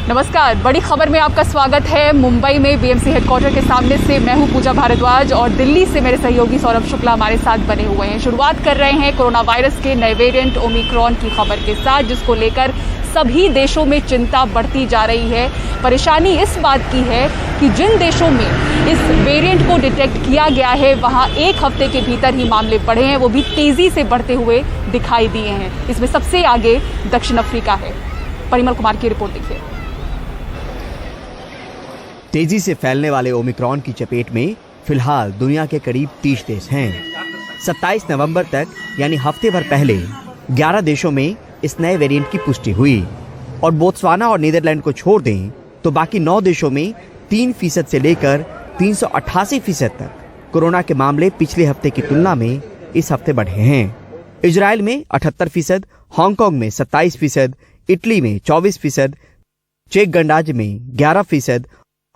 नमस्कार, बड़ी खबर में आपका स्वागत है। मुंबई में बीएमसी हेडक्वार्टर के सामने से मैं हूं पूजा भारद्वाज और दिल्ली से मेरे सहयोगी सौरभ शुक्ला हमारे साथ बने हुए हैं। शुरुआत कर रहे हैं कोरोना वायरस के नए वेरिएंट ओमिक्रॉन की खबर के साथ, जिसको लेकर सभी देशों में चिंता बढ़ती जा रही है। परेशानी इस बात की है कि जिन देशों में इस वेरिएंट को डिटेक्ट किया गया है वहां एक हफ्ते के भीतर ही मामले बढ़े हैं, वो भी तेजी से बढ़ते हुए दिखाई दिए हैं। इसमें सबसे आगे दक्षिण अफ्रीका है। परिमल कुमार की रिपोर्ट देखिए। तेजी से फैलने वाले ओमिक्रॉन की चपेट में फिलहाल दुनिया के करीब 30 देश हैं। 27 नवंबर तक यानी हफ्ते भर पहले 11 देशों में इस नए वेरिएंट की पुष्टि हुई और बोत्सवाना और नीदरलैंड को छोड़ दें तो बाकी 9 देशों में 3% से लेकर 388% तक कोरोना के मामले पिछले हफ्ते की तुलना में इस हफ्ते बढ़े हैं। इजराइल में 78%, हांगकांग में 27%, इटली में 24%, चेक गणराज्य में 11%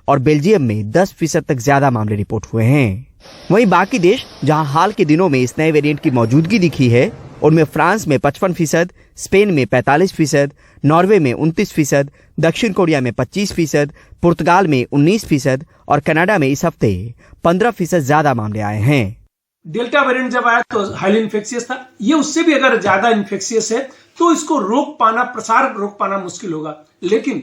और बेल्जियम में 10% तक ज्यादा मामले रिपोर्ट हुए हैं। वहीं बाकी देश जहां हाल के दिनों में इस नए वेरिएंट की मौजूदगी दिखी है, उनमें फ्रांस में 55%, स्पेन में 45%, नॉर्वे में 29%, दक्षिण कोरिया में 25%, पुर्तगाल में 19% और कनाडा में इस हफ्ते 15% ज्यादा मामले आए हैं। डेल्टा वेरिएंट जब आया तो हाईली इन्फेक्शियस था। ये उससे भी अगर ज्यादा इन्फेक्शियस है तो इसको प्रसार रोक पाना मुश्किल होगा। लेकिन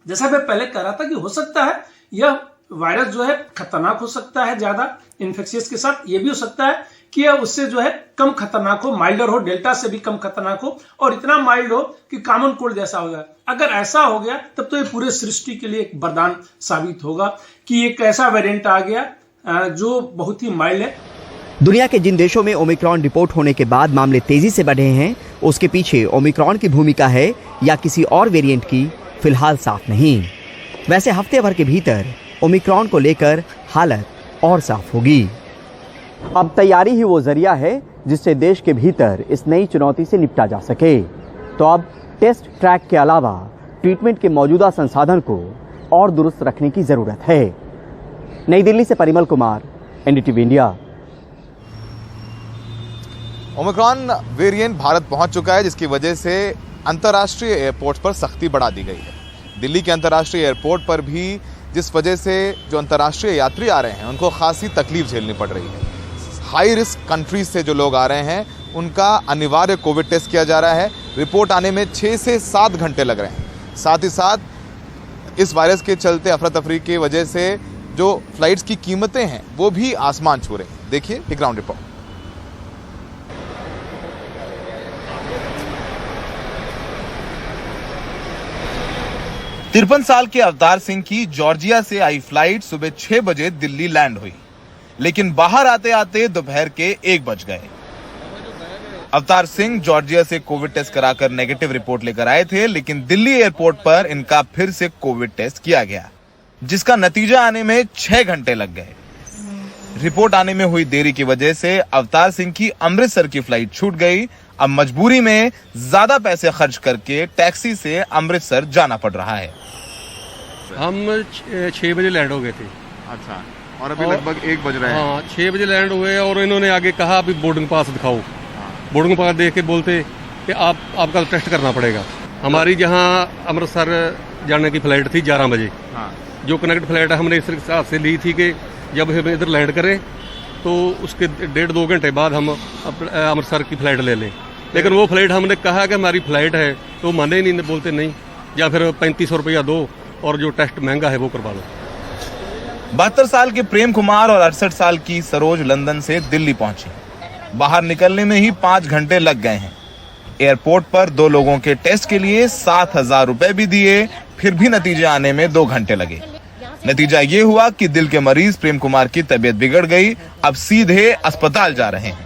जैसा मैं पहले कह रहा था कि हो सकता है यह वायरस जो है खतरनाक हो सकता है ज्यादा इन्फेक्शियस के साथ। ये भी हो सकता है कि यह उससे जो है कम खतरनाक हो, माइल्डर हो, डेल्टा से भी कम खतरनाक हो और इतना माइल्ड हो कि कॉमन कोल्ड जैसा हो जाए। अगर ऐसा हो गया तब तो ये पूरे सृष्टि के लिए एक वरदान साबित होगा कि एक ऐसा वेरिएंट आ गया जो बहुत ही माइल्ड है। दुनिया के जिन देशों में ओमिक्रॉन रिपोर्ट होने के बाद मामले तेजी से बढ़े हैं, उसके पीछे ओमिक्रॉन की भूमिका है या किसी और वेरिएंट की, फिलहाल साफ नहीं। वैसे हफ्ते भर के भीतर ओमिक्रॉन को लेकर हालत और साफ होगी। अब तैयारी ही वो जरिया है जिससे देश के भीतर इस नई चुनौती से निपटा जा सके। तो अब टेस्ट ट्रैक के अलावा ट्रीटमेंट के मौजूदा संसाधन को और दुरुस्त रखने की जरूरत है। नई दिल्ली से Parimal Kumar, NDTV India. Omicron variant Bharat पहुंच चुका है, जिसकी वजह से अंतर्राष्ट्रीय एयरपोर्ट पर सख्ती बढ़ा दी गई है। दिल्ली के अंतर्राष्ट्रीय एयरपोर्ट पर भी जिस वजह से जो अंतर्राष्ट्रीय यात्री आ रहे हैं उनको खासी तकलीफ झेलनी पड़ रही है। हाई रिस्क कंट्रीज से जो लोग आ रहे हैं उनका अनिवार्य कोविड टेस्ट किया जा रहा है। रिपोर्ट आने में 6 से 7 घंटे लग रहे हैं। साथ ही साथ इस वायरस के चलते अफरा तफरी की वजह से जो फ्लाइट्स की कीमतें हैं वो भी आसमान छू रहे हैं। देखिए एक ग्राउंड रिपोर्ट। तिरपन साल के अवतार सिंह की जॉर्जिया से आई फ्लाइट सुबह 6 बजे दिल्ली लैंड हुई, लेकिन बाहर आते आते दोपहर के 1 बज गए। अवतार सिंह जॉर्जिया से कोविड टेस्ट कराकर नेगेटिव रिपोर्ट लेकर आए थे, लेकिन दिल्ली एयरपोर्ट पर इनका फिर से कोविड टेस्ट किया गया, जिसका नतीजा आने में 6 घंटे लग गए। रिपोर्ट आने में हुई देरी की वजह से अवतार सिंह की अमृतसर की फ्लाइट छूट गई। अब मजबूरी में ज्यादा पैसे खर्च करके टैक्सी से अमृतसर जाना पड़ रहा है। हम 6 बजे लैंड हो गए थे। अच्छा, और अभी लगभग 1 बज रहे हैं। हाँ, 6 बजे लैंड हुए और इन्होंने आगे कहा अभी बोर्डिंग पास दिखाओ। बोर्डिंग पास देख के बोलते कि आपका टेस्ट करना पड़ेगा। हमारी जहाँ अमृतसर जाने की फ्लाइट थी 11 बजे। जो कनेक्ट फ्लाइट हमने इस हिसाब से ली थी कि जब हम इधर लैंड करें तो उसके 1.5-2 घंटे बाद हम अमृतसर की फ्लाइट ले लें। लेकिन वो फ्लाइट हमने कहा कि हमारी फ्लाइट है तो माने नहीं, बोलते नहीं, या फिर 3500 रुपया दो और जो टेस्ट महंगा है वो करवा लो। 72 साल के प्रेम कुमार और 68 साल की सरोज लंदन से दिल्ली पहुंची। बाहर निकलने में ही 5 घंटे लग गए हैं। एयरपोर्ट पर 2 लोगों के टेस्ट के लिए 7,000 रुपए भी दिए, फिर भी नतीजे आने में 2 घंटे लगे। नतीजा ये हुआ कि दिल के मरीज प्रेम कुमार की तबीयत बिगड़ गई, अब सीधे अस्पताल जा रहे हैं।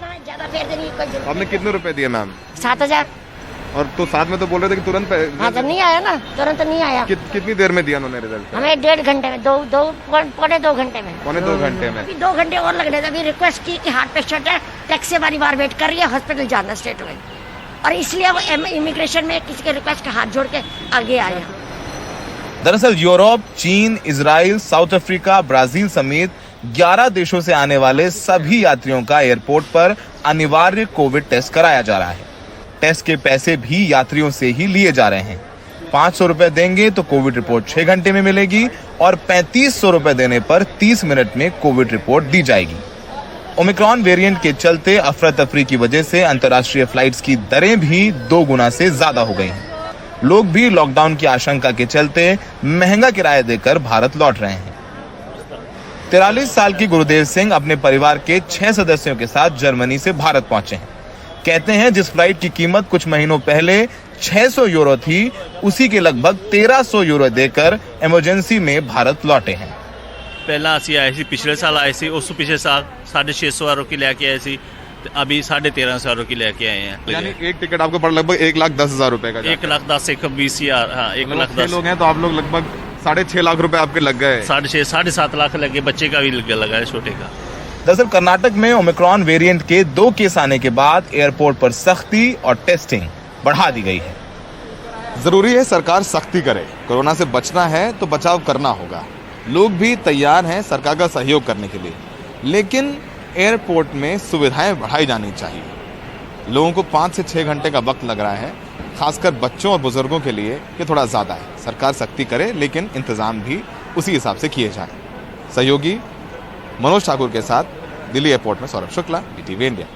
आपने कितने रुपए दिए मैम? 7,000। और तो साथ में तो बोल रहे थे कि तुरंत हाँ, तो नहीं आया ना, तुरंत नहीं आया। कितनी देर में दिया उन्होंने रिजल्ट? हमें 1.5 घंटे में, पौने 2 घंटे में। पौने 2 घंटे में? 2 घंटे और लगने थे। अभी रिक्वेस्ट की कि हार्ट पेशेंट है, टैक्सी हमारी बार वेट कर रही है, हॉस्पिटल जाना स्ट्रेट में, और इसलिए वो इमिग्रेशन में किसी के रिक्वेस्ट का हाथ जोड़ के आगे आए। दरअसल यूरोप, चीन, इजराइल, साउथ अफ्रीका, ब्राजील समेत 11 देशों से आने वाले सभी यात्रियों का एयरपोर्ट पर अनिवार्य कोविड टेस्ट कराया जा रहा है। टेस्ट के पैसे भी यात्रियों से ही लिए जा रहे हैं। 500 रुपए देंगे तो कोविड रिपोर्ट 6 घंटे में मिलेगी और 3500 रुपए देने पर 30 मिनट में कोविड रिपोर्ट दी जाएगी। ओमिक्रॉन वेरिएंट के चलते अफरा तफरी की वजह से अंतर्राष्ट्रीय फ्लाइट्स की दरें भी 2 गुना से ज्यादा हो गई हैं। लोग भी लॉकडाउन की आशंका के चलते महंगा किराया देकर भारत लौट रहे हैं। 43 साल की गुरुदेव सिंह अपने परिवार के 6 सदस्यों के साथ जर्मनी से भारत पहुंचे हैं। कहते हैं जिस फ्लाइट की कीमत कुछ महीनों पहले 600 यूरो थी, उसी के लगभग 1300 यूरो देकर इमरजेंसी में भारत लौटे हैं। पहला ਅਸੀਂ ਆਏ ਸੀ ਪਿਛਲੇ ਸਾਲ ਆਏ ਸੀ ਉਸ ਤੋਂ ਪਿਛਲੇ ਸਾਲ 650 यूरो की लेके आए सी अभी 1350 यूरो की लेके आए हैं। यानी एक टिकट आपको पड़ लगभग 1,10,000 रुपए का। 1,10,20,000 हाँ 1,10,000 लोग हैं तो आप लोग लगभग 6.5 लाख रुपए आपके लग गए। 6.5 7.5 लाख लगे, बच्चे का भी लगा है छोटे का। दरअसल कर्नाटक में ओमिक्रॉन वेरिएंट के 2 केस आने के बाद एयरपोर्ट पर सख्ती और टेस्टिंग बढ़ा दी गई है। जरूरी है सरकार सख्ती करे, कोरोना से बचना है तो बचाव करना होगा। लोग भी तैयार हैं सरकार का सहयोग करने के लिए, लेकिन एयरपोर्ट में सुविधाएं बढ़ाई जानी चाहिए। लोगों को 5 से 6 घंटे का वक्त लग रहा है, खासकर बच्चों और बुजुर्गों के लिए ये थोड़ा ज़्यादा है। सरकार सख्ती करे लेकिन इंतज़ाम भी उसी हिसाब से किए जाएं। सहयोगी मनोज ठाकुर के साथ दिल्ली एयरपोर्ट में सौरभ शुक्ला, BTV इंडिया।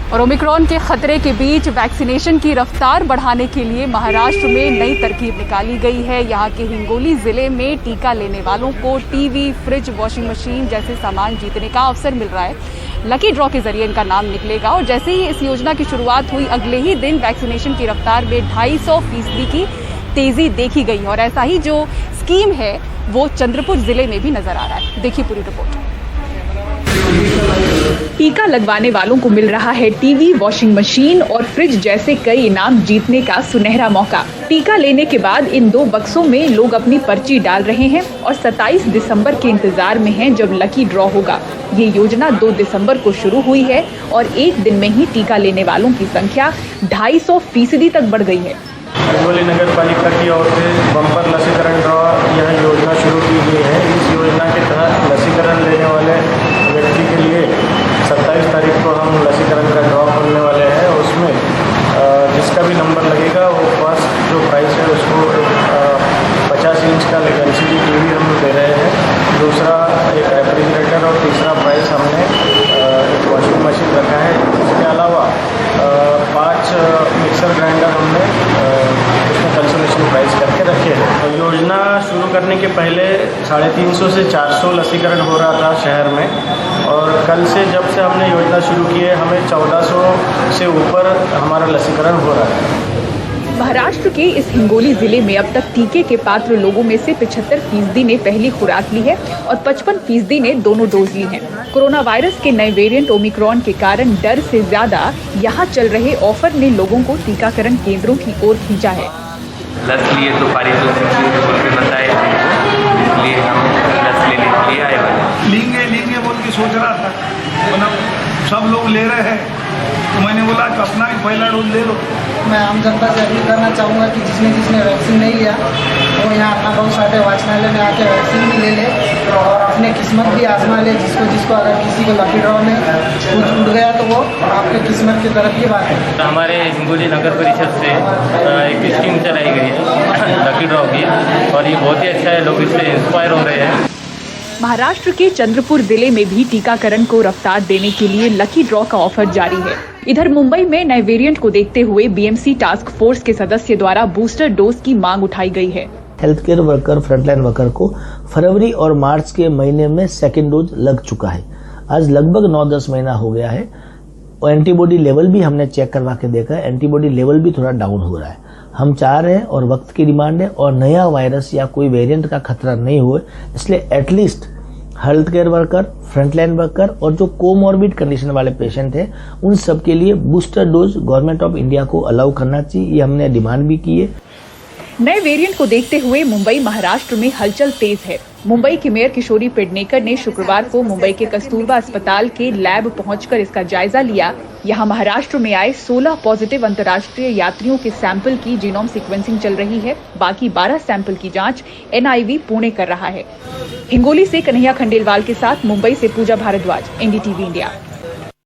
और ओमिक्रॉन के खतरे के बीच वैक्सीनेशन की रफ्तार बढ़ाने के लिए महाराष्ट्र में नई तरकीब निकाली गई है। यहाँ के हिंगोली जिले में टीका लेने वालों को टीवी, फ्रिज, वॉशिंग मशीन जैसे सामान जीतने का अवसर मिल रहा है। लकी ड्रॉ के जरिए इनका नाम निकलेगा और जैसे ही इस योजना की शुरुआत हुई, अगले ही दिन वैक्सीनेशन की रफ्तार में 250% की तेजी देखी गई और ऐसा ही जो स्कीम है वो चंद्रपुर जिले में भी नजर आ रहा है। देखिए पूरी रिपोर्ट। टीका लगवाने वालों को मिल रहा है टीवी, वॉशिंग मशीन और फ्रिज जैसे कई इनाम जीतने का सुनहरा मौका। टीका लेने के बाद इन 2 बक्सों में लोग अपनी पर्ची डाल रहे हैं और 27 दिसंबर के इंतजार में हैं जब लकी ड्रॉ होगा। ये योजना 2 दिसंबर को शुरू हुई है और एक दिन में ही टीका लेने वालों की संख्या 250% तक बढ़ गई है। हिंगोली नगर पालिका की ओर से बम्पर लसीकरण ड्रॉ यह योजना शुरू की गई है। इस योजना के तहत लसीकरण लेने वाले व्यक्ति के लिए 27 तारीख को हम लसीकरण का ड्रॉ खोलने वाले हैं। उसमें जिसका भी नंबर लगेगा वो फर्स्ट जो प्राइस है उसको 50 इंच का LCD टीवी हम दे रहे हैं। दूसरा एक रेफ्रिजरेटर और तीसरा प्राइस हमने एक वॉशिंग मशीन रखा है। इसके अलावा 5 मिक्सर ग्राइंडर हमने उसमें कंसोलेशन प्राइस करके रखे हैं। तो योजना शुरू करने के पहले 350 से 400 लसीकरण हो रहा था शहर में और कल से जब से हमने योजना शुरू की है हमें 1400 से ऊपर हमारा लसीकरण हो रहा है। महाराष्ट्र के इस हिंगोली जिले में अब तक टीके के पात्र लोगों में से 75% ने पहली खुराक ली है और 55% ने दोनों डोज ली हैं। कोरोना वायरस के नए वेरिएंट ओमिक्रॉन के कारण डर से ज्यादा यहाँ चल रहे ऑफर ने लोगों को टीकाकरण केंद्रों की ओर खींचा है। लस लिए तो पारितोषिक बोल के बताए थे, इसलिए हम लस लेने के लिए आए हुए लेंगे बोल के सोच रहा था, मतलब सब लोग ले रहे हैं तो मैंने बोला कि अपना ही पहला डोज ले लो। मैं आम जनता से अपील करना चाहूँगा कि जिसने वैक्सीन नहीं लिया वो यहाँ अपना बहुत सारे वाचनालय में आके वैक्सीन भी ले ले और अपने किस्मत भी आजमा ले। जिसको अगर किसी को लकी ड्रॉ में कुछ उड़ गया तो वो आपके किस्मत की तरफ की बात है। हमारे हिंगोली नगर परिषद से एक स्कीम चलाई गई है लकी ड्रॉ की और ये बहुत ही अच्छा है, लोग इससे इंस्पायर हो रहे हैं। महाराष्ट्र के चंद्रपुर जिले में भी टीकाकरण को रफ्तार देने के लिए लकी ड्रॉ का ऑफर जारी है। इधर मुंबई में नए वेरिएंट को देखते हुए BMC टास्क फोर्स के सदस्य द्वारा बूस्टर डोज की मांग उठाई गई है। Health care worker, frontline worker को फरवरी और मार्च के महीने में 2nd डोज लग चुका है। आज लगभग 9-10 महीना हो गया है और एंटीबॉडी लेवल भी हमने चेक करवा के देखा है, एंटीबॉडी लेवल भी थोड़ा डाउन हो रहा है। हम चाह रहे हैं और वक्त की डिमांड है और नया वायरस या कोई वेरिएंट का खतरा नहीं हो, इसलिए at least health care worker, frontline worker और जो कोमॉर्बिड कंडीशन वाले पेशेंट हैं उन सब के लिए booster dose government of India को अलाउ करना चाहिए, ये हमने डिमांड भी की है। नए वेरिएंट को देखते हुए मुंबई महाराष्ट्र में हलचल तेज है। मुंबई की मेयर किशोरी पेडनेकर ने शुक्रवार को मुंबई के कस्तूरबा अस्पताल के लैब पहुंचकर इसका जायजा लिया। यहां महाराष्ट्र में आए 16 पॉजिटिव अंतर्राष्ट्रीय यात्रियों के सैंपल की जीनोम सीक्वेंसिंग चल रही है। बाकी 12 सैंपल की जांच NIV पुणे कर रहा है। हिंगोली से कन्हैया खंडेलवाल के साथ मुंबई से पूजा भारद्वाज, NDTV इंडिया।